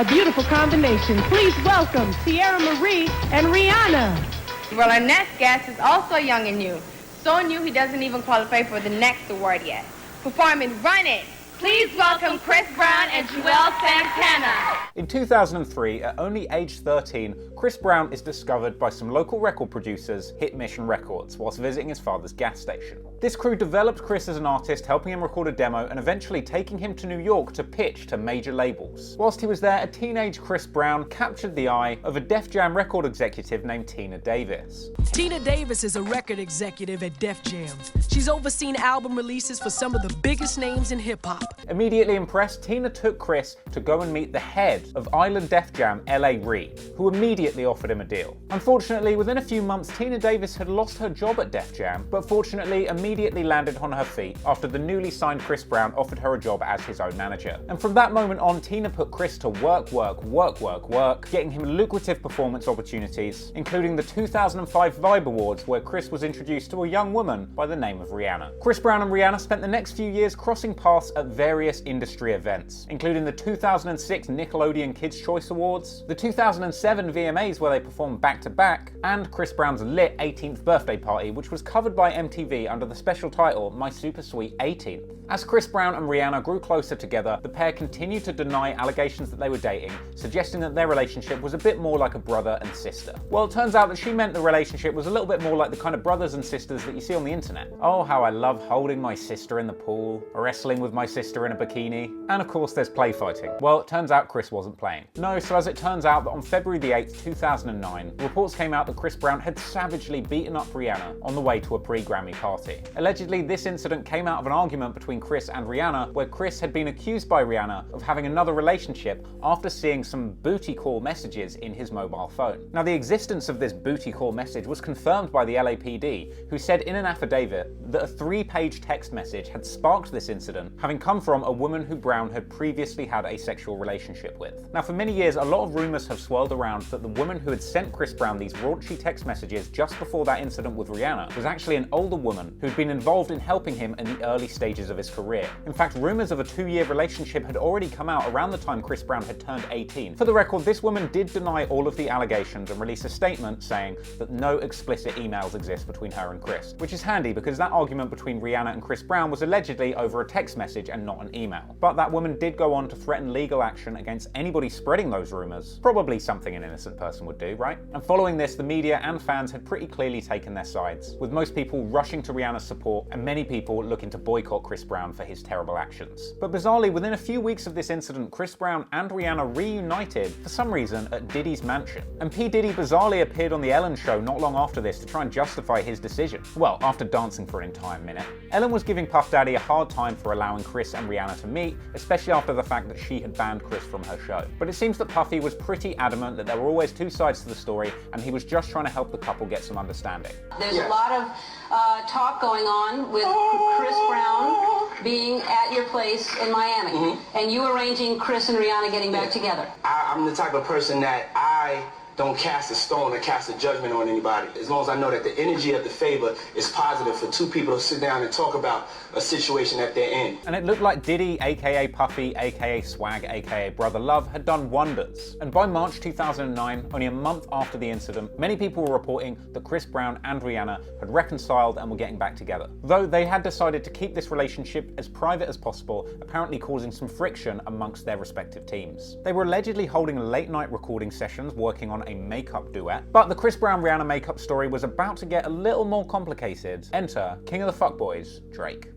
A beautiful combination. Please welcome Tierra Marie and Rihanna. Well, our next guest is also young and new. So new he doesn't even qualify for the next award yet. Performing Run It. Please welcome Chris Brown and Joel Santana. In 2003, at only age 13, Chris Brown is discovered by some local record producers, Hit Mission Records, whilst visiting his father's gas station. This crew developed Chris as an artist, helping him record a demo and eventually taking him to New York to pitch to major labels. Whilst he was there, a teenage Chris Brown captured the eye of a Def Jam record executive named Tina Davis. Tina Davis is a record executive at Def Jam. She's overseen album releases for some of the biggest names in hip-hop. Immediately impressed, Tina took Chris to go and meet the head of Island Def Jam, L.A. Reid, who immediately offered him a deal. Unfortunately, within a few months, Tina Davis had lost her job at Def Jam, but fortunately immediately landed on her feet after the newly signed Chris Brown offered her a job as his own manager. And from that moment on, Tina put Chris to work, getting him lucrative performance opportunities, including the 2005 Vibe Awards, where Chris was introduced to a young woman by the name of Rihanna. Chris Brown and Rihanna spent the next few years crossing paths at various industry events, including the 2006 Nickelodeon Kids' Choice Awards, the 2007 VMAs where they performed back-to-back, and Chris Brown's lit 18th birthday party, which was covered by MTV under the special title My Super Sweet 18th. As Chris Brown and Rihanna grew closer together, the pair continued to deny allegations that they were dating, suggesting that their relationship was a bit more like a brother and sister. Well, it turns out that she meant the relationship was a little bit more like the kind of brothers and sisters that you see on the internet. Oh, how I love holding my sister in the pool, wrestling with my sister in a bikini, and of course there's play fighting. Well, it turns out Chris wasn't playing. No, so as it turns out that on February the 8th, 2009, reports came out that Chris Brown had savagely beaten up Rihanna on the way to a pre-Grammy party. Allegedly, this incident came out of an argument between Chris and Rihanna, where Chris had been accused by Rihanna of having another relationship after seeing some booty call messages in his mobile phone. Now, the existence of this booty call message was confirmed by the LAPD, who said in an affidavit that a 3-page text message had sparked this incident, having come from a woman who Brown had previously had a sexual relationship with. Now, for many years, a lot of rumors have swirled around that the woman who had sent Chris Brown these raunchy text messages just before that incident with Rihanna was actually an older woman who'd been involved in helping him in the early stages of his career. In fact, rumors of a 2-year relationship had already come out around the time Chris Brown had turned 18. For the record, this woman did deny all of the allegations and release a statement saying that no explicit emails exist between her and Chris, which is handy because that argument between Rihanna and Chris Brown was allegedly over a text message and not an email. But that woman did go on to threaten legal action against anybody spreading those rumors. Probably something an innocent person would do, right? And following this, the media and fans had pretty clearly taken their sides, with most people rushing to Rihanna's support and many people looking to boycott Chris Brown for his terrible actions. But bizarrely, within a few weeks of this incident, Chris Brown and Rihanna reunited for some reason at Diddy's mansion. And P. Diddy bizarrely appeared on The Ellen Show not long after this to try and justify his decision. Well, after dancing for an entire minute. Ellen was giving Puff Daddy a hard time for allowing Chris and Rihanna to meet, especially after the fact that she had banned Chris from her show. But it seems that Puffy was pretty adamant that there were always two sides to the story, and he was just trying to help the couple get some understanding. There's a lot of talk going on with Chris Brown being at your place in Miami, and you arranging Chris and Rihanna getting back together. I'm the type of person that I don't cast a stone or cast a judgment on anybody. As long as I know that the energy of the favor is positive for two people to sit down and talk about a situation that they're in. And it looked like Diddy, aka Puffy, aka Swag, aka Brother Love, had done wonders. And by March 2009, only a month after the incident, many people were reporting that Chris Brown and Rihanna had reconciled and were getting back together. Though they had decided to keep this relationship as private as possible, apparently causing some friction amongst their respective teams. They were allegedly holding late-night recording sessions working on a makeup duet, but the Chris Brown-Rihanna makeup story was about to get a little more complicated. Enter King of the Fuckboys, Drake.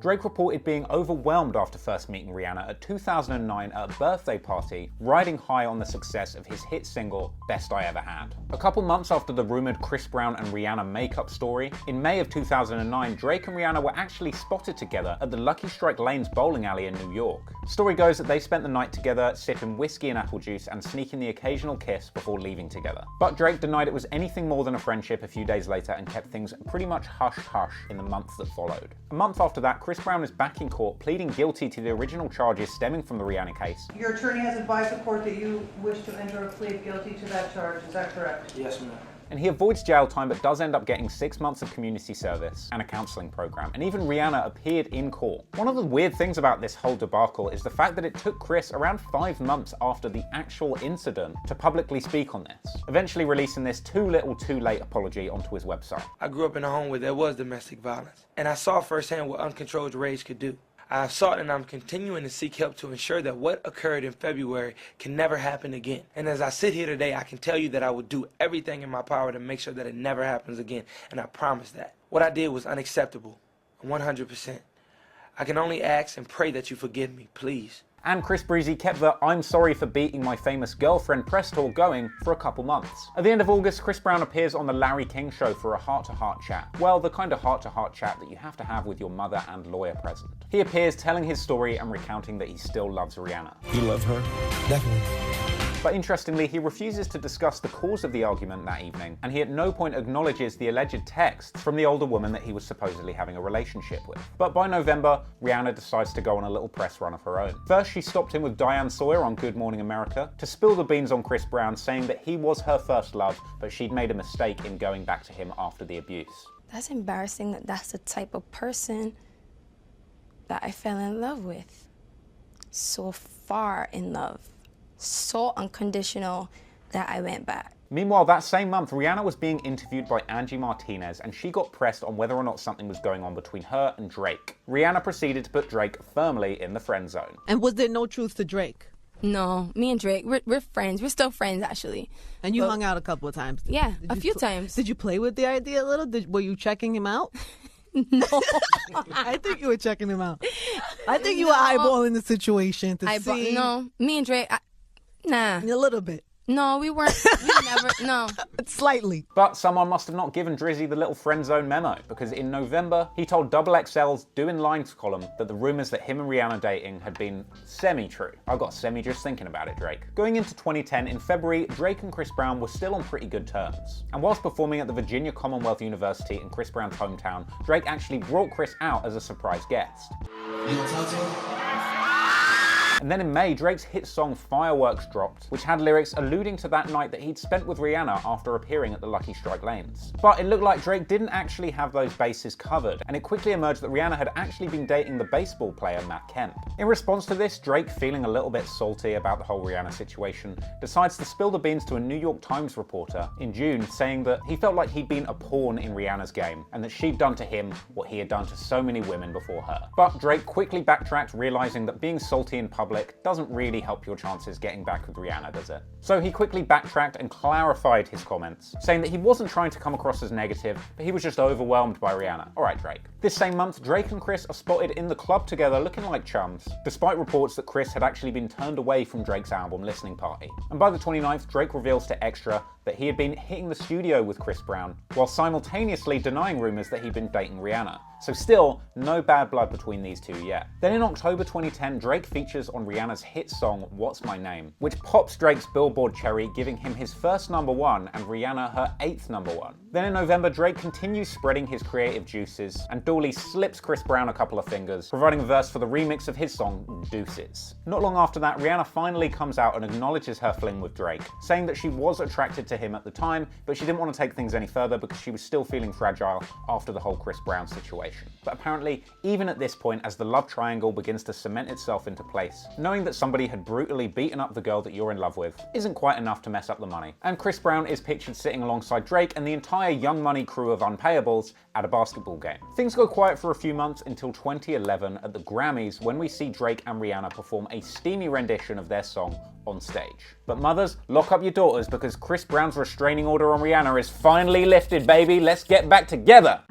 Drake reported being overwhelmed after first meeting Rihanna at 2009 at a birthday party, riding high on the success of his hit single, Best I Ever Had. A couple months after the rumored Chris Brown and Rihanna makeup story, in May of 2009, Drake and Rihanna were actually spotted together at the Lucky Strike Lanes bowling alley in New York. Story goes that they spent the night together, sipping whiskey and apple juice and sneaking the occasional kiss before leaving together. But Drake denied it was anything more than a friendship a few days later and kept things pretty much hush-hush in the months that followed. A month after that, Chris Brown is back in court pleading guilty to the original charges stemming from the Rihanna case. Your attorney has advised the court that you wish to enter a plea of guilty to that charge, is that correct? Yes, ma'am. and he avoids jail time but does end up getting 6 months of community service and a counselling program, and even Rihanna appeared in court. One of the weird things about this whole debacle is the fact that it took Chris around 5 months after the actual incident to publicly speak on this, eventually releasing this too little too late apology onto his website. I grew up in a home where there was domestic violence, and I saw firsthand what uncontrolled rage could do. I have sought and I'm continuing to seek help to ensure that what occurred in February can never happen again. And as I sit here today, I can tell you that I will do everything in my power to make sure that it never happens again, and I promise that. What I did was unacceptable, 100%. I can only ask and pray that you forgive me, please. And Chris Breezy kept the "I'm sorry for beating my famous girlfriend" press tour going for a couple months. At the end of August, Chris Brown appears on the Larry King Show for a heart-to-heart chat. Well, the kind of heart-to-heart chat that you have to have with your mother and lawyer present. He appears telling his story and recounting that he still loves Rihanna. You love her? Definitely. But interestingly, he refuses to discuss the cause of the argument that evening, and he at no point acknowledges the alleged texts from the older woman that he was supposedly having a relationship with. But by November, Rihanna decides to go on a little press run of her own. First, she stopped in with Diane Sawyer on Good Morning America to spill the beans on Chris Brown, saying that he was her first love, but she'd made a mistake in going back to him after the abuse. That's embarrassing that that's the type of person that I fell in love with. So far in love. So unconditional that I went back. Meanwhile, that same month, Rihanna was being interviewed by Angie Martinez, and she got pressed on whether or not something was going on between her and Drake. Rihanna proceeded to put Drake firmly in the friend zone. And was there no truth to Drake? No, me and Drake, we're friends. We're still friends, actually. And you hung out a couple of times? Yeah, a few times. Did you play with the idea a little? Were you checking him out? No. I think you were checking him out. I think you were eyeballing the situation to see. No, me and Drake, nah. A little bit. No, we weren't. We never, no. Slightly. But someone must have not given Drizzy the little friend zone memo, because in November, he told XXL's Doing Lines column that the rumors that him and Rihanna dating had been semi-true. I got semi just thinking about it, Drake. Going into 2010, in February, Drake and Chris Brown were still on pretty good terms. And whilst performing at the Virginia Commonwealth University in Chris Brown's hometown, Drake actually brought Chris out as a surprise guest. You gonna talk to him? And then in May, Drake's hit song Fireworks dropped, which had lyrics alluding to that night that he'd spent with Rihanna after appearing at the Lucky Strike Lanes. But it looked like Drake didn't actually have those bases covered, and it quickly emerged that Rihanna had actually been dating the baseball player Matt Kemp. In response to this, Drake, feeling a little bit salty about the whole Rihanna situation, decides to spill the beans to a New York Times reporter in June, saying that he felt like he'd been a pawn in Rihanna's game, and that she'd done to him what he had done to so many women before her. But Drake quickly backtracked, realizing that being salty in public doesn't really help your chances getting back with Rihanna, does it? So he quickly backtracked and clarified his comments, saying that he wasn't trying to come across as negative, but he was just overwhelmed by Rihanna. Alright, Drake. This same month, Drake and Chris are spotted in the club together looking like chums, despite reports that Chris had actually been turned away from Drake's album listening party. And by the 29th, Drake reveals to Extra that he had been hitting the studio with Chris Brown, while simultaneously denying rumors that he'd been dating Rihanna. So still, no bad blood between these two yet. Then in October 2010, Drake features on Rihanna's hit song, What's My Name, which pops Drake's Billboard cherry, giving him his first #1 and Rihanna her 8th #1. Then in November, Drake continues spreading his creative juices and duly slips Chris Brown a couple of fingers, providing a verse for the remix of his song, Deuces. Not long after that, Rihanna finally comes out and acknowledges her fling with Drake, saying that she was attracted to him at the time, but she didn't want to take things any further because she was still feeling fragile after the whole Chris Brown situation. But apparently, even at this point, as the love triangle begins to cement itself into place, knowing that somebody had brutally beaten up the girl that you're in love with isn't quite enough to mess up the money. And Chris Brown is pictured sitting alongside Drake and the entire Young Money crew of Unpayables at a basketball game. Things go quiet for a few months until 2011 at the Grammys, when we see Drake and Rihanna perform a steamy rendition of their song on stage. But mothers, lock up your daughters, because Chris Brown's restraining order on Rihanna is finally lifted, baby. Let's get back together.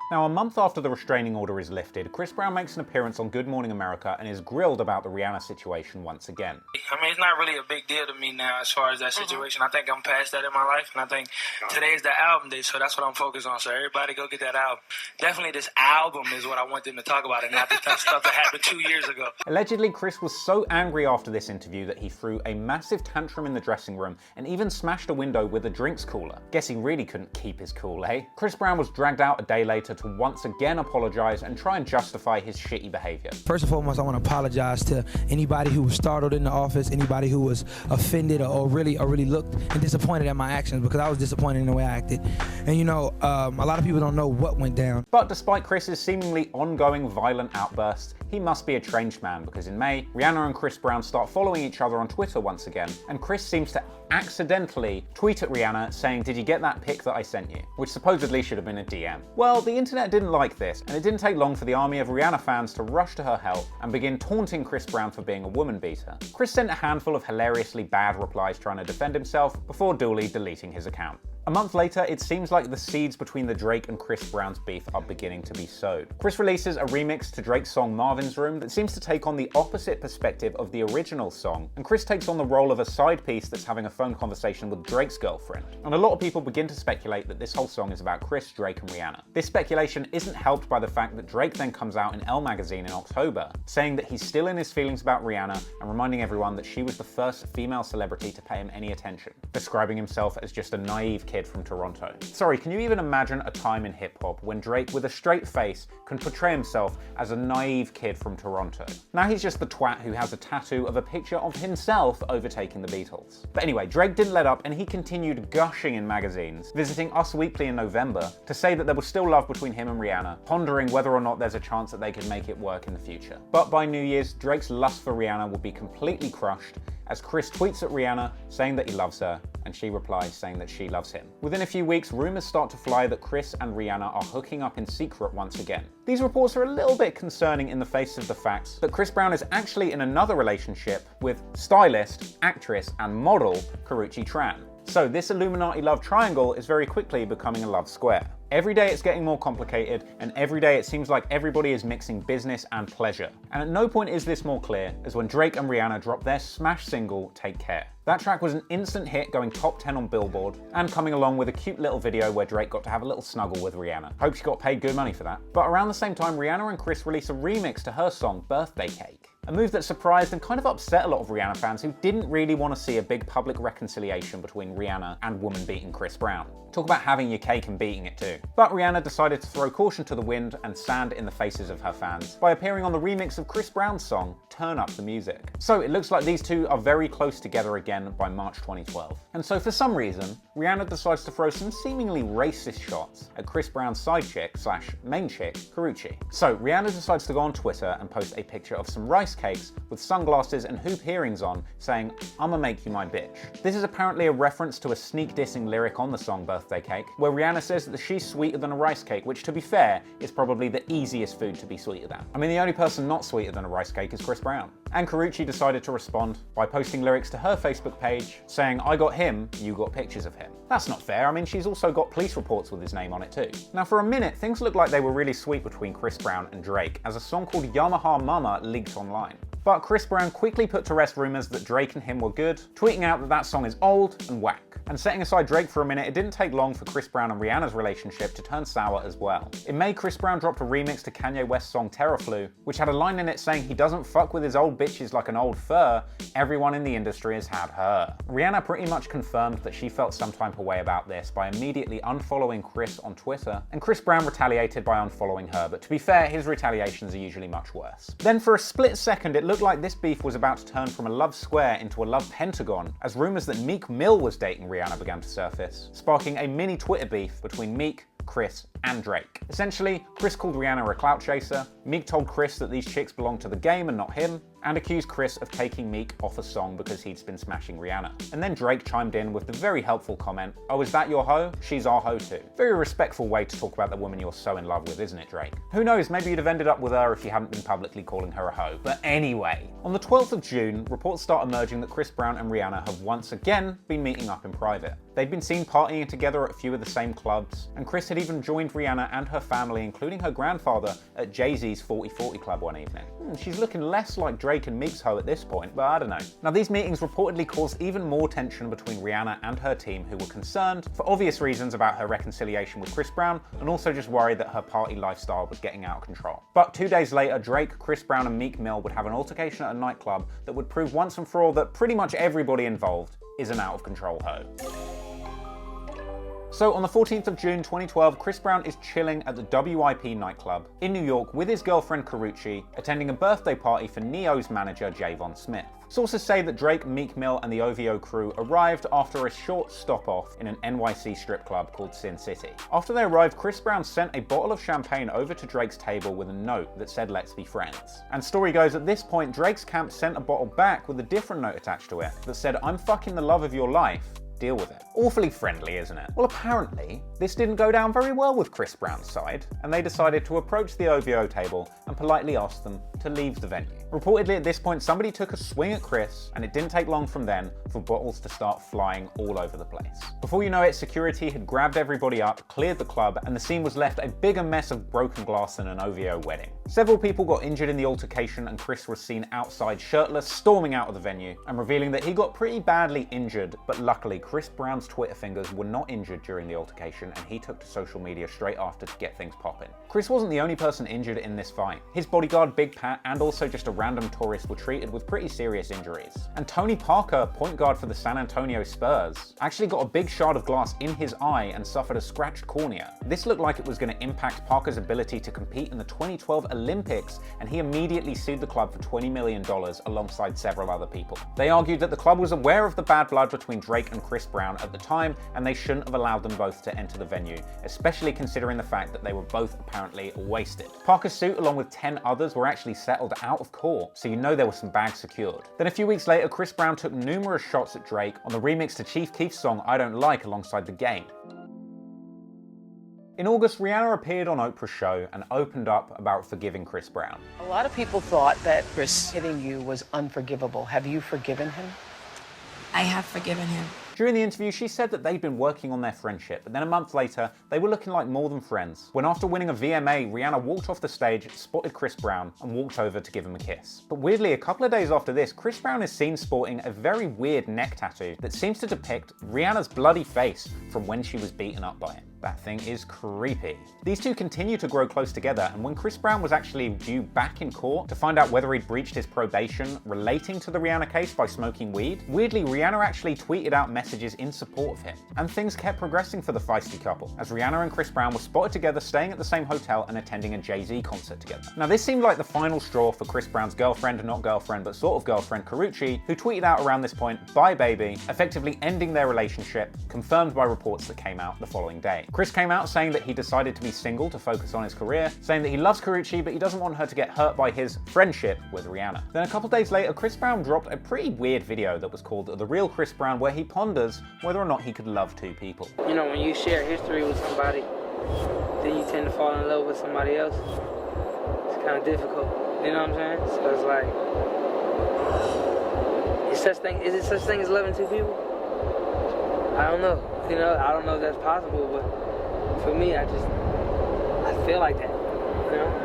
Now, a month after the restraining order is lifted, Chris Brown makes an appearance on Good Morning America and is grilled about the Rihanna situation once again. I mean, it's not really a big deal to me now as far as that situation. I think I'm past that in my life, and I think today is the album day, so that's what I'm focused on. So everybody go get that album. Definitely this album is what I want them to talk about, and not the stuff that happened 2 years ago. Allegedly, Chris was so angry after this interview that he threw a massive tantrum in the dressing room and even smashed a window with a drinks cooler. Guess he really couldn't keep his cool, eh? Chris Brown was dragged out a day later to once again apologize and try and justify his shitty behavior. First and foremost, I want to apologize to anybody who was startled in the office, anybody who was offended or really looked and disappointed at my actions, because I was disappointed in the way I acted. And you know, a lot of people don't know what went down. But despite Chris's seemingly ongoing violent outbursts, he must be a changed man, because in May, Rihanna and Chris Brown start following each other on Twitter once again, and Chris seems to accidentally tweet at Rihanna saying, "Did you get that pic that I sent you?" Which supposedly should have been a DM. Well, the internet didn't like this, and it didn't take long for the army of Rihanna fans to rush to her help and begin taunting Chris Brown for being a woman beater. Chris sent a handful of hilariously bad replies trying to defend himself before duly deleting his account. A month later, it seems like the seeds between the Drake and Chris Brown's beef are beginning to be sowed. Chris releases a remix to Drake's song Marvin's Room that seems to take on the opposite perspective of the original song, and Chris takes on the role of a side piece that's having a phone conversation with Drake's girlfriend. And a lot of people begin to speculate that this whole song is about Chris, Drake, and Rihanna. This speculation isn't helped by the fact that Drake then comes out in Elle magazine in October, saying that he's still in his feelings about Rihanna and reminding everyone that she was the first female celebrity to pay him any attention, describing himself as just a naive kid from Toronto. Sorry, can you even imagine a time in hip-hop when Drake, with a straight face, can portray himself as a naive kid from Toronto? Now he's just the twat who has a tattoo of a picture of himself overtaking the Beatles. But anyway, Drake didn't let up and he continued gushing in magazines, visiting Us Weekly in November to say that there was still love between him and Rihanna, pondering whether or not there's a chance that they could make it work in the future. But by New Year's, Drake's lust for Rihanna will be completely crushed as Chris tweets at Rihanna saying that he loves her, and she replies saying that she loves him. Within a few weeks, rumors start to fly that Chris and Rihanna are hooking up in secret once again. These reports are a little bit concerning in the face of the fact that Chris Brown is actually in another relationship with stylist, actress, and model Karrueche Tran. So this Illuminati love triangle is very quickly becoming a love square. Every day it's getting more complicated, and every day it seems like everybody is mixing business and pleasure. And at no point is this more clear as when Drake and Rihanna dropped their smash single, Take Care. That track was an instant hit, going top 10 on Billboard, and coming along with a cute little video where Drake got to have a little snuggle with Rihanna. Hope she got paid good money for that. But around the same time, Rihanna and Chris released a remix to her song, Birthday Cake. A move that surprised and kind of upset a lot of Rihanna fans who didn't really want to see a big public reconciliation between Rihanna and woman-beating Chris Brown. Talk about having your cake and beating it too. But Rihanna decided to throw caution to the wind and sand in the faces of her fans by appearing on the remix of Chris Brown's song, Turn Up the Music. So it looks like these two are very close together again by March 2012. And so for some reason, Rihanna decides to throw some seemingly racist shots at Chris Brown's side chick / main chick, Karrueche. So Rihanna decides to go on Twitter and post a picture of some rice cakes with sunglasses and hoop earrings on, saying, "I'ma make you my bitch." This is apparently a reference to a sneak dissing lyric on the song Birthday Cake, where Rihanna says that she's sweeter than a rice cake, which to be fair, is probably the easiest food to be sweeter than. I mean, the only person not sweeter than a rice cake is Chris Brown. And Karrueche decided to respond by posting lyrics to her Facebook page, saying, "I got him, you got pictures of him." That's not fair. I mean, she's also got police reports with his name on it too. Now for a minute, things looked like they were really sweet between Chris Brown and Drake, as a song called Yamaha Mama leaked online. But Chris Brown quickly put to rest rumors that Drake and him were good, tweeting out that that song is old and whack. And setting aside Drake for a minute, it didn't take long for Chris Brown and Rihanna's relationship to turn sour as well. In May, Chris Brown dropped a remix to Kanye West's song Terraflu, which had a line in it saying he doesn't fuck with his old bitches like an old fur, everyone in the industry has had her. Rihanna pretty much confirmed that she felt some type of way about this by immediately unfollowing Chris on Twitter, and Chris Brown retaliated by unfollowing her, but to be fair, his retaliations are usually much worse. Then for a split second, it looked like this beef was about to turn from a love square into a love pentagon, as rumors that Meek Mill was dating Rihanna began to surface, sparking a mini Twitter beef between Meek, Chris, and Drake. Essentially, Chris called Rihanna a clout chaser, Meek told Chris that these chicks belong to the game and not him, and accused Chris of taking Meek off a song because he'd been smashing Rihanna. And then Drake chimed in with the very helpful comment, "Oh, is that your hoe? She's our hoe too." Very respectful way to talk about the woman you're so in love with, isn't it, Drake? Who knows, maybe you'd have ended up with her if you hadn't been publicly calling her a hoe. But anyway, on the 12th of June, reports start emerging that Chris Brown and Rihanna have once again been meeting up in private. They'd been seen partying together at a few of the same clubs, and Chris had even joined Rihanna and her family, including her grandfather, at Jay-Z's 40/40 Club one evening. She's looking less like Drake and Meek's hoe at this point, but I don't know. Now these meetings reportedly caused even more tension between Rihanna and her team, who were concerned, for obvious reasons, about her reconciliation with Chris Brown, and also just worried that her party lifestyle was getting out of control. But 2 days later, Drake, Chris Brown and Meek Mill would have an altercation at a nightclub that would prove once and for all that pretty much everybody involved is an out of control hoe. So on the 14th of June 2012, Chris Brown is chilling at the WIP nightclub in New York with his girlfriend Karrueche, attending a birthday party for Ne-Yo's manager Javon Smith. Sources say that Drake, Meek Mill and the OVO crew arrived after a short stop-off in an NYC strip club called Sin City. After they arrived, Chris Brown sent a bottle of champagne over to Drake's table with a note that said "Let's be friends." And story goes, at this point, Drake's camp sent a bottle back with a different note attached to it that said, "I'm fucking the love of your life. Deal with it." Awfully friendly, isn't it? Well, apparently, this didn't go down very well with Chris Brown's side, and they decided to approach the OVO table and politely ask them to leave the venue. Reportedly, at this point, somebody took a swing at Chris, and it didn't take long from then for bottles to start flying all over the place. Before you know it, security had grabbed everybody up, cleared the club, and the scene was left a bigger mess of broken glass than an OVO wedding. Several people got injured in the altercation, and Chris was seen outside shirtless, storming out of the venue, and revealing that he got pretty badly injured, but luckily Chris Brown's Twitter fingers were not injured during the altercation, and he took to social media straight after to get things popping. Chris wasn't the only person injured in this fight. His bodyguard Big Pat and also just a random tourist were treated with pretty serious injuries. And Tony Parker, point guard for the San Antonio Spurs, actually got a big shard of glass in his eye and suffered a scratched cornea. This looked like it was going to impact Parker's ability to compete in the 2012 Olympics, and he immediately sued the club for $20 million alongside several other people. They argued that the club was aware of the bad blood between Drake and Chris Brown at the time, and they shouldn't have allowed them both to enter the venue, especially considering the fact that they were both apparently wasted. Parker's suit, along with 10 others, were actually settled out of court, so you know there were some bags secured. Then a few weeks later, Chris Brown took numerous shots at Drake on the remix to Chief Keef's song I Don't Like alongside The Game. In August, Rihanna appeared on Oprah's show and opened up about forgiving Chris Brown. A lot of people thought that Chris hitting you was unforgivable. Have you forgiven him? I have forgiven him. During the interview, she said that they'd been working on their friendship, but then a month later, they were looking like more than friends. When after winning a VMA, Rihanna walked off the stage, spotted Chris Brown, and walked over to give him a kiss. But weirdly, a couple of days after this, Chris Brown is seen sporting a very weird neck tattoo that seems to depict Rihanna's bloody face from when she was beaten up by him. That thing is creepy. These two continue to grow close together, and when Chris Brown was actually due back in court to find out whether he'd breached his probation relating to the Rihanna case by smoking weed, weirdly, Rihanna actually tweeted out messages in support of him. And things kept progressing for the feisty couple, as Rihanna and Chris Brown were spotted together staying at the same hotel and attending a Jay-Z concert together. Now this seemed like the final straw for Chris Brown's girlfriend, not girlfriend, but sort of girlfriend, Karrueche, who tweeted out around this point, "Bye baby," effectively ending their relationship, confirmed by reports that came out the following day. Chris came out saying that he decided to be single to focus on his career, saying that he loves Karrueche but he doesn't want her to get hurt by his friendship with Rihanna. Then a couple days later, Chris Brown dropped a pretty weird video that was called The Real Chris Brown, where he ponders whether or not he could love two people. You know, when you share history with somebody, then you tend to fall in love with somebody else. It's kind of difficult, you know what I'm saying? So it's like, is it such thing as loving two people? I don't know. You know, I don't know if that's possible, but for me, I feel like that, you know?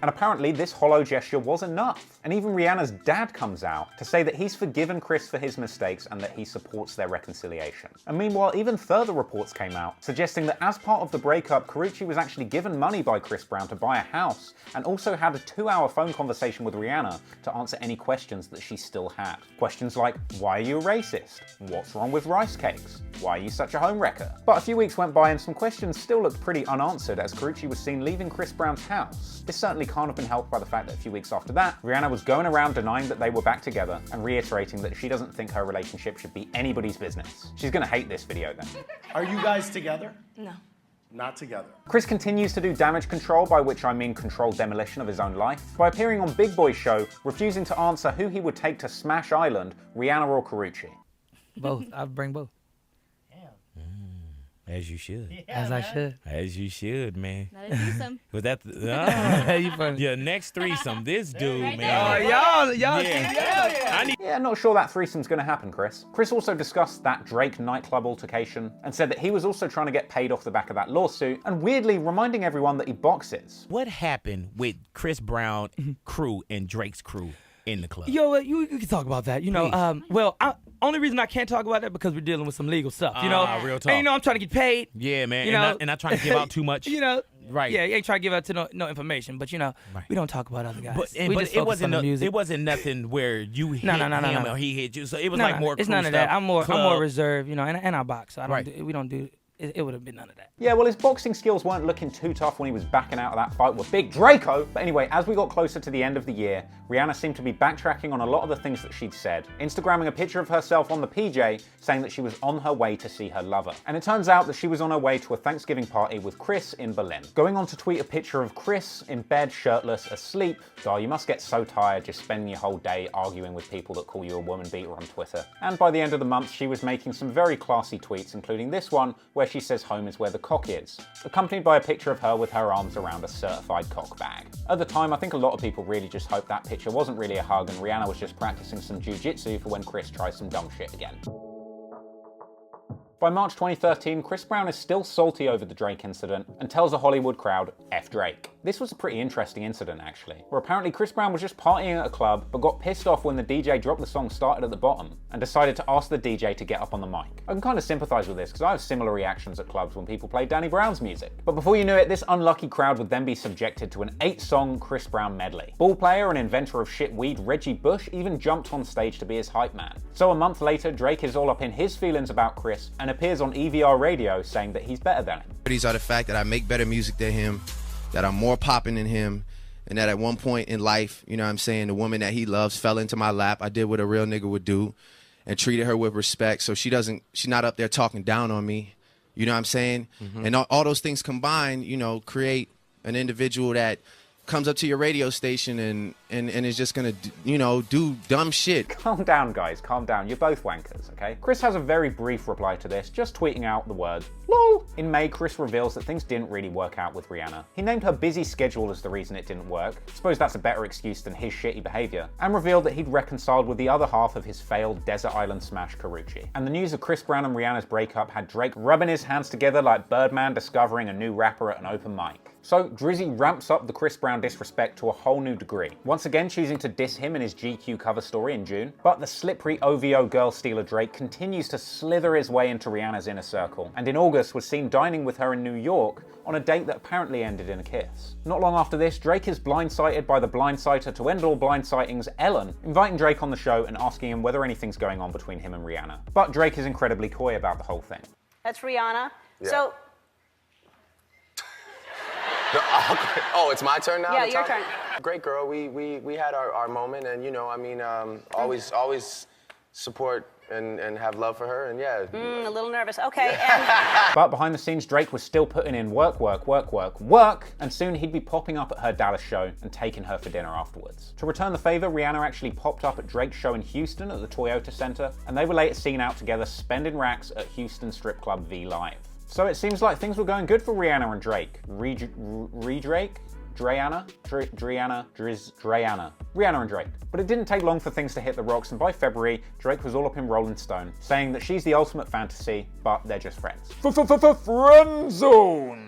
And apparently this hollow gesture was enough. And even Rihanna's dad comes out to say that he's forgiven Chris for his mistakes and that he supports their reconciliation. And meanwhile, even further reports came out suggesting that as part of the breakup, Karrueche was actually given money by Chris Brown to buy a house and also had a 2-hour phone conversation with Rihanna to answer any questions that she still had. Questions like, why are you a racist? What's wrong with rice cakes? Why are you such a home wrecker? But a few weeks went by and some questions still looked pretty unanswered as Karrueche was seen leaving Chris Brown's house. This certainly can't have been helped by the fact that a few weeks after that, Rihanna was going around denying that they were back together and reiterating that she doesn't think her relationship should be anybody's business. She's gonna hate this video then. Are you guys together? No. Not together. Chris continues to do damage control, by which I mean controlled demolition of his own life, by appearing on Big Boy's show, refusing to answer who he would take to Smash Island, Rihanna or Karrueche. Both. I'd bring both. As you should. Yeah, as I should. As you should, man. Not a threesome. Was that You funny. your next threesome? This dude, right man. Y'all. Yeah, not sure that threesome's gonna happen, Chris. Chris also discussed that Drake nightclub altercation and said that he was also trying to get paid off the back of that lawsuit, and weirdly reminding everyone that he boxes. What happened with Chris Brown crew and Drake's crew in the club? Yo, you can talk about that. You know, only reason I can't talk about that because we're dealing with some legal stuff. You know, real talk. And, you know, I'm trying to get paid. Yeah, man. You know, and not trying to give out too much. You know, right? Yeah, you ain't trying to give out to no information, but you know, we don't talk about other guys. But just it wasn't on the music. it wasn't nothing where you hit him or he hit you. So it was like more. It's crew none of that. stuff, I'm more club. reserved. You know, and I box. So we don't do it would have been none of that. Yeah, well, his boxing skills weren't looking too tough when he was backing out of that fight with Big Draco. But anyway, as we got closer to the end of the year, Rihanna seemed to be backtracking on a lot of the things that she'd said, Instagramming a picture of herself on the PJ, saying that she was on her way to see her lover. And it turns out that she was on her way to a Thanksgiving party with Chris in Berlin. Going on to tweet a picture of Chris in bed, shirtless, asleep. God, you must get so tired just spending your whole day arguing with people that call you a woman beater on Twitter. And by the end of the month, she was making some very classy tweets, including this one, where she says home is where the cock is, accompanied by a picture of her with her arms around a certified cock bag. At the time, I think a lot of people really just hoped that picture wasn't really a hug and Rihanna was just practicing some jiu-jitsu for when Chris tries some dumb shit again. By March 2013, Chris Brown is still salty over the Drake incident and tells a Hollywood crowd, F Drake. This was a pretty interesting incident actually, where apparently Chris Brown was just partying at a club but got pissed off when the DJ dropped the song Started at the Bottom and decided to ask the DJ to get up on the mic. I can kind of sympathise with this because I have similar reactions at clubs when people play Danny Brown's music. But before you knew it, this unlucky crowd would then be subjected to an 8-song Chris Brown medley. Ball player and inventor of shit weed Reggie Bush even jumped on stage to be his hype man. So a month later, Drake is all up in his feelings about Chris and appears on EVR radio saying that he's better than him. These are the fact that I make better music than him, that I'm more popping than him, and that at one point in life, you know what I'm saying, the woman that he loves fell into my lap. I did what a real nigga would do and treated her with respect, so she's not up there talking down on me, you know what I'm saying? And all those things combined, you know, create an individual that comes up to your radio station and is just gonna, you know, do dumb shit. Calm down, guys, calm down. You're both wankers, okay? Chris has a very brief reply to this, just tweeting out the words, LOL. In May, Chris reveals that things didn't really work out with Rihanna. He named her busy schedule as the reason it didn't work. I suppose that's a better excuse than his shitty behavior. And revealed that he'd reconciled with the other half of his failed Desert Island smash, Karrueche. And the news of Chris Brown and Rihanna's breakup had Drake rubbing his hands together like Birdman discovering a new rapper at an open mic. So Drizzy ramps up the Chris Brown disrespect to a whole new degree, once again choosing to diss him in his GQ cover story in June. But the slippery OVO girl stealer Drake continues to slither his way into Rihanna's inner circle, and in August was seen dining with her in New York on a date that apparently ended in a kiss. Not long after this, Drake is blindsighted by the blindsighter to end all blindsightings, Ellen, inviting Drake on the show and asking him whether anything's going on between him and Rihanna. But Drake is incredibly coy about the whole thing. That's Rihanna. Yeah. So. Oh, it's my turn now? Yeah, your turn. Great girl. We had our moment, and you know, I mean, always support and have love for her, and yeah. A little nervous. Okay. But behind the scenes, Drake was still putting in work, and soon he'd be popping up at her Dallas show and taking her for dinner afterwards. To return the favor, Rihanna actually popped up at Drake's show in Houston at the Toyota Center, and they were later seen out together spending racks at Houston strip club V Live. So it seems like things were going good for Rihanna and Drake. Rihanna and Drake. But it didn't take long for things to hit the rocks, and by February, Drake was all up in Rolling Stone, saying that she's the ultimate fantasy, but they're just friends. Friend zoned.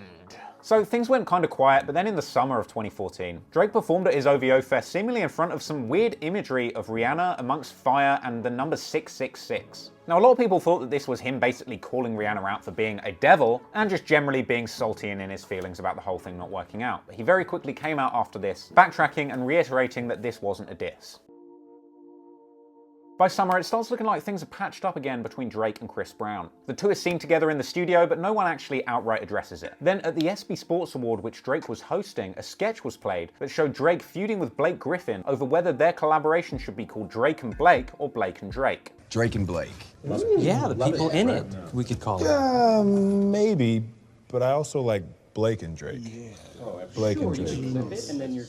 So things went kind of quiet, but then in the summer of 2014, Drake performed at his OVO Fest seemingly in front of some weird imagery of Rihanna amongst fire and the number 666. Now, a lot of people thought that this was him basically calling Rihanna out for being a devil and just generally being salty and in his feelings about the whole thing not working out. But he very quickly came out after this, backtracking and reiterating that this wasn't a diss. By summer, it starts looking like things are patched up again between Drake and Chris Brown. The two are seen together in the studio, but no one actually outright addresses it. Then at the ESPY Sports Award, which Drake was hosting, a sketch was played that showed Drake feuding with Blake Griffin over whether their collaboration should be called Drake and Blake or Blake and Drake. Drake and Blake. Yeah, the people in it, we could call it. Maybe, but I also like Blake and Drake. Yeah. Blake and Drake. And then you're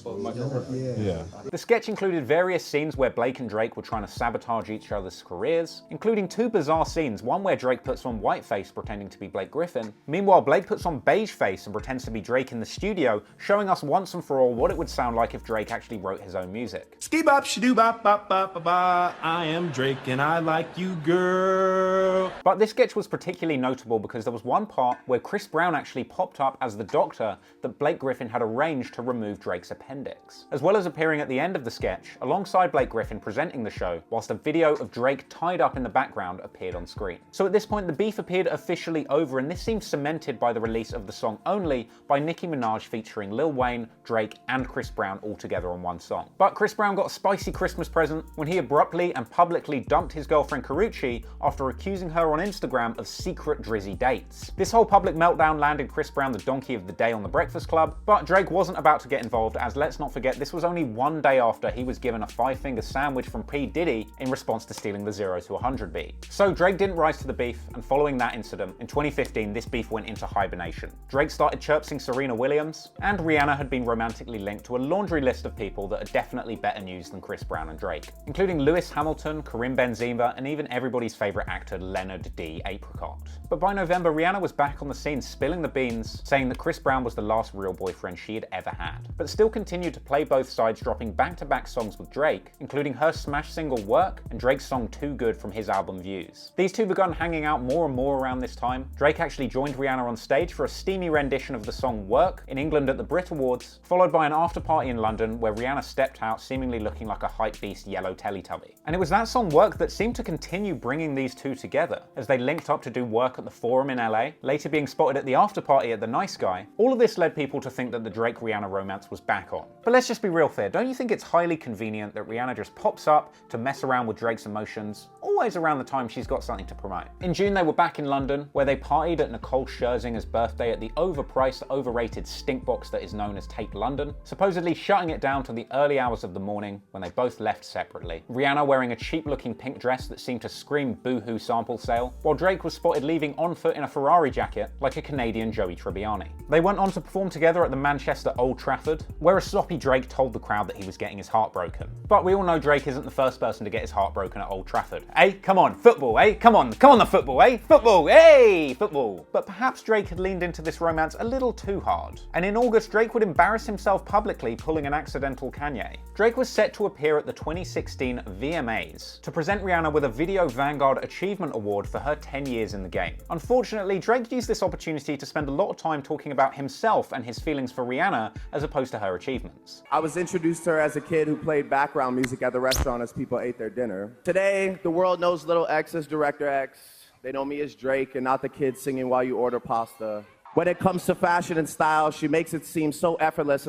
Yeah. The sketch included various scenes where Blake and Drake were trying to sabotage each other's careers, including two bizarre scenes, one where Drake puts on whiteface pretending to be Blake Griffin. Meanwhile, Blake puts on beige face and pretends to be Drake in the studio, showing us once and for all what it would sound like if Drake actually wrote his own music. Ski bop shadoo bop bop bop bop bop. I am Drake and I like you, girl. But this sketch was particularly notable because there was one part where Chris Brown actually popped up as the doctor that Blake Griffin had arranged to remove Drake's appendix, as well as appearing at the end of the sketch alongside Blake Griffin presenting the show, whilst a video of Drake tied up in the background appeared on screen. So at this point the beef appeared officially over, and this seemed cemented by the release of the song Only by Nicki Minaj featuring Lil Wayne, Drake and Chris Brown all together on one song. But Chris Brown got a spicy Christmas present when he abruptly and publicly dumped his girlfriend Karrueche after accusing her on Instagram of secret drizzy dates. This whole public meltdown landed Chris Brown the donkey of the day on The Breakfast Club, but Drake wasn't about to get involved, as let's not forget this was only one day after he was given a 5-finger sandwich from P. Diddy in response to stealing the 0 to 100 beat. So Drake didn't rise to the beef, and following that incident, in 2015 this beef went into hibernation. Drake started chirping Serena Williams, and Rihanna had been romantically linked to a laundry list of people that are definitely better news than Chris Brown and Drake, including Lewis Hamilton, Karim Benzema, and even everybody's favourite actor Leonard D. Apricot. But by November, Rihanna was back on the scene spilling the beans, saying that Chris Brown was the last real boyfriend she had ever had, but still continued to play both sides, dropping back-to-back songs with Drake, including her smash single Work and Drake's song Too Good from his album Views. These two began hanging out more and more around this time. Drake actually joined Rihanna on stage for a steamy rendition of the song Work in England at the Brit Awards, followed by an after-party in London where Rihanna stepped out seemingly looking like a hype-beast yellow Teletubby. And it was that song Work that seemed to continue bringing these two together, as they linked up to do work at the Forum in LA, later being spotted at the after-party at the Nice Guy. All of this led people to think that the Drake-Rihanna romance was back on. But let's just be real fair, don't you think it's highly convenient that Rihanna just pops up to mess around with Drake's emotions, always around the time she's got something to promote? In June they were back in London, where they partied at Nicole Scherzinger's birthday at the overpriced, overrated stinkbox that is known as Tape London, supposedly shutting it down to the early hours of the morning when they both left separately. Rihanna wearing a cheap-looking pink dress that seemed to scream boohoo sample sale, while Drake was spotted leaving on foot in a Ferrari jacket like a Canadian Joey Tribbiani. They went on to perform together at the Manchester Old Trafford, where a sloppy Drake told the crowd that he was getting his heart broken. But we all know Drake isn't the first person to get his heart broken at Old Trafford. Eh? Come on, football, eh? Come on the football, eh? Football, hey, football. But perhaps Drake had leaned into this romance a little too hard. And in August, Drake would embarrass himself publicly, pulling an accidental Kanye. Drake was set to appear at the 2016 VMAs to present Rihanna with a Video Vanguard Achievement Award for her 10 years in the game. Unfortunately, Drake used this opportunity to spend a lot of time talking about himself and his feelings for Rihanna as opposed to her achievements. I was introduced to her as a kid who played background music at the restaurant as people ate their dinner. Today, the world knows Little X as Director X. They know me as Drake and not the kid singing while you order pasta. When it comes to fashion and style, she makes it seem so effortless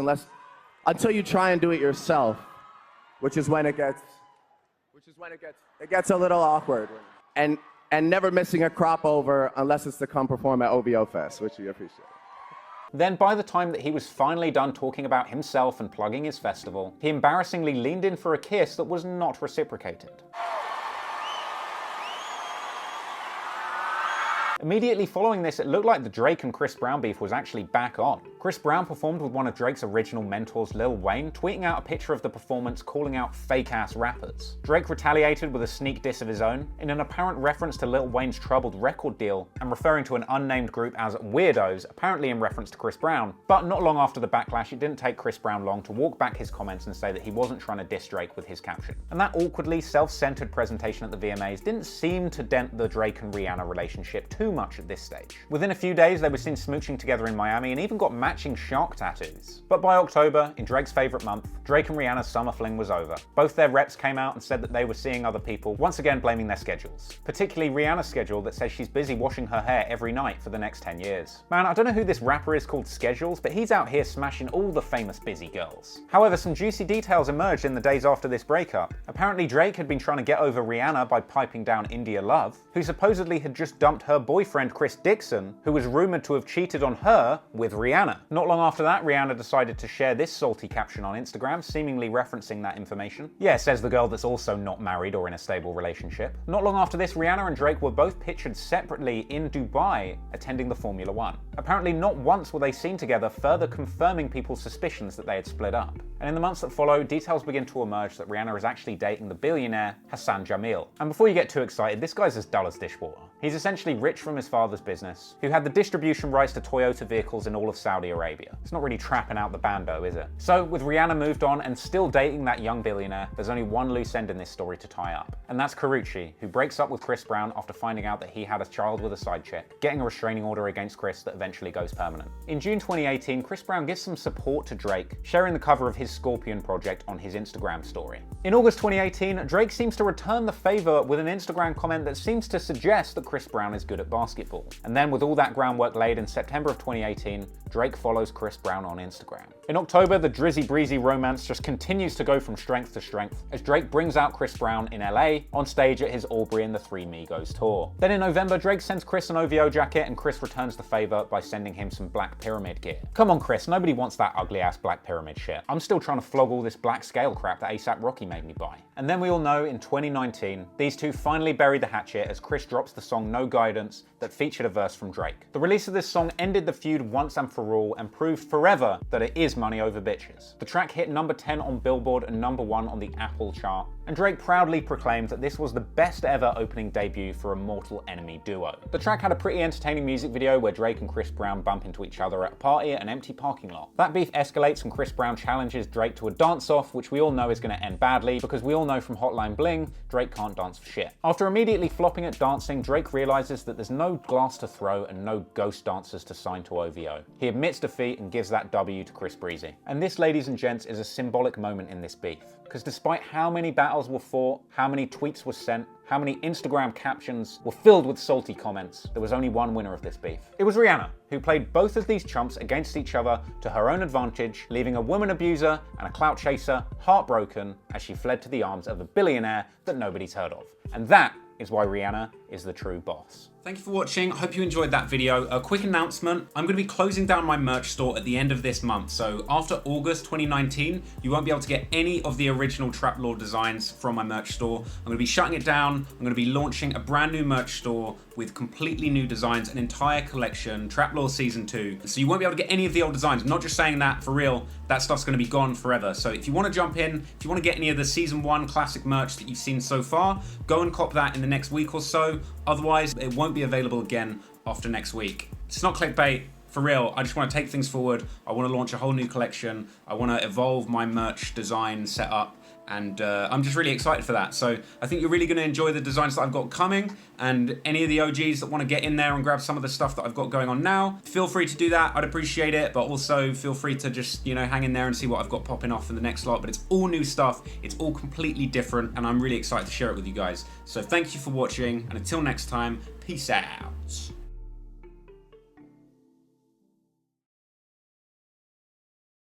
until you try and do it yourself, which is when it gets a little awkward. And never missing a crop over unless it's to come perform at OVO Fest, which we appreciate. Then by the time that he was finally done talking about himself and plugging his festival, he embarrassingly leaned in for a kiss that was not reciprocated. Immediately following this, it looked like the Drake and Chris Brown beef was actually back on. Chris Brown performed with one of Drake's original mentors, Lil Wayne, tweeting out a picture of the performance calling out fake-ass rappers. Drake retaliated with a sneak diss of his own, in an apparent reference to Lil Wayne's troubled record deal, and referring to an unnamed group as Weirdos, apparently in reference to Chris Brown. But not long after the backlash, it didn't take Chris Brown long to walk back his comments and say that he wasn't trying to diss Drake with his caption. And that awkwardly self-centered presentation at the VMAs didn't seem to dent the Drake and Rihanna relationship too much at this stage. Within a few days, they were seen smooching together in Miami and even got matching shark tattoos. But by October, in Drake's favorite month, Drake and Rihanna's summer fling was over. Both their reps came out and said that they were seeing other people, once again blaming their schedules. Particularly Rihanna's schedule that says she's busy washing her hair every night for the next 10 years. Man, I don't know who this rapper is called Schedules, but he's out here smashing all the famous busy girls. However, some juicy details emerged in the days after this breakup. Apparently Drake had been trying to get over Rihanna by piping down India Love, who supposedly had just dumped her boyfriend Chris Dixon, who was rumored to have cheated on her with Rihanna. Not long after that, Rihanna decided to share this salty caption on Instagram, seemingly referencing that information. Yeah, says the girl that's also not married or in a stable relationship. Not long after this, Rihanna and Drake were both pictured separately in Dubai attending the Formula One. Apparently not once were they seen together, further confirming people's suspicions that they had split up. And in the months that follow, details begin to emerge that Rihanna is actually dating the billionaire Hassan Jamil. And before you get too excited, this guy's as dull as dishwater. He's essentially rich from from his father's business, who had the distribution rights to Toyota vehicles in all of Saudi Arabia. It's not really trapping out the bando, is it? So with Rihanna moved on and still dating that young billionaire, there's only one loose end in this story to tie up. And that's Karrueche, who breaks up with Chris Brown after finding out that he had a child with a side chick, getting a restraining order against Chris that eventually goes permanent. In June 2018, Chris Brown gives some support to Drake, sharing the cover of his Scorpion project on his Instagram story. In August 2018, Drake seems to return the favor with an Instagram comment that seems to suggest that Chris Brown is good at basketball. And then with all that groundwork laid in September of 2018, Drake follows Chris Brown on Instagram. In October, the Drizzy Breezy romance just continues to go from strength to strength as Drake brings out Chris Brown in LA on stage at his Aubrey and the Three Migos tour. Then in November, Drake sends Chris an OVO jacket and Chris returns the favor by sending him some Black Pyramid gear. Come on, Chris, nobody wants that ugly ass Black Pyramid shit. I'm still trying to flog all this black scale crap that A$AP Rocky made me buy. And then we all know in 2019, these two finally buried the hatchet as Chris drops the song No Guidance that featured a verse from Drake. The release of this song ended the feud once and for all and proved forever that it is money over bitches. The track hit number 10 on Billboard and number 1 on the Apple chart, and Drake proudly proclaimed that this was the best ever opening debut for a Mortal Enemy duo. The track had a pretty entertaining music video where Drake and Chris Brown bump into each other at a party at an empty parking lot. That beef escalates and Chris Brown challenges Drake to a dance-off, which we all know is going to end badly because we all know from Hotline Bling, Drake can't dance for shit. After immediately flopping at dancing, Drake realizes that there's no glass to throw and no ghost dancers to sign to OVO. He admits defeat and gives that W to Chris Breezy. And this, ladies and gents, is a symbolic moment in this beef. Because despite how many battles were fought, how many tweets were sent, how many Instagram captions were filled with salty comments, there was only one winner of this beef. It was Rihanna, who played both of these chumps against each other to her own advantage, leaving a woman abuser and a clout chaser heartbroken as she fled to the arms of a billionaire that nobody's heard of. And that is why Rihanna is the true boss. Thank you for watching. I hope you enjoyed that video. A quick announcement. I'm going to be closing down my merch store at the end of this month. So after August 2019, you won't be able to get any of the original Trap Lord designs from my merch store. I'm going to be shutting it down. I'm going to be launching a brand new merch store with completely new designs, an entire collection, Trap Lord Season 2. So you won't be able to get any of the old designs. I'm not just saying that, for real. That stuff's going to be gone forever. So if you want to jump in, if you want to get any of the Season 1 classic merch that you've seen so far, go and cop that in the next week or so. Otherwise, it won't be available again after next week. It's not clickbait. For real, I just want to take things forward. I want to launch a whole new collection. I want to evolve my merch design setup. And I'm just really excited for that. So I think you're really going to enjoy the designs that I've got coming. And any of the OGs that want to get in there and grab some of the stuff that I've got going on now, feel free to do that. I'd appreciate it. But also feel free to just, you know, hang in there and see what I've got popping off in the next lot. But it's all new stuff. It's all completely different. And I'm really excited to share it with you guys. So thank you for watching. And until next time, peace out.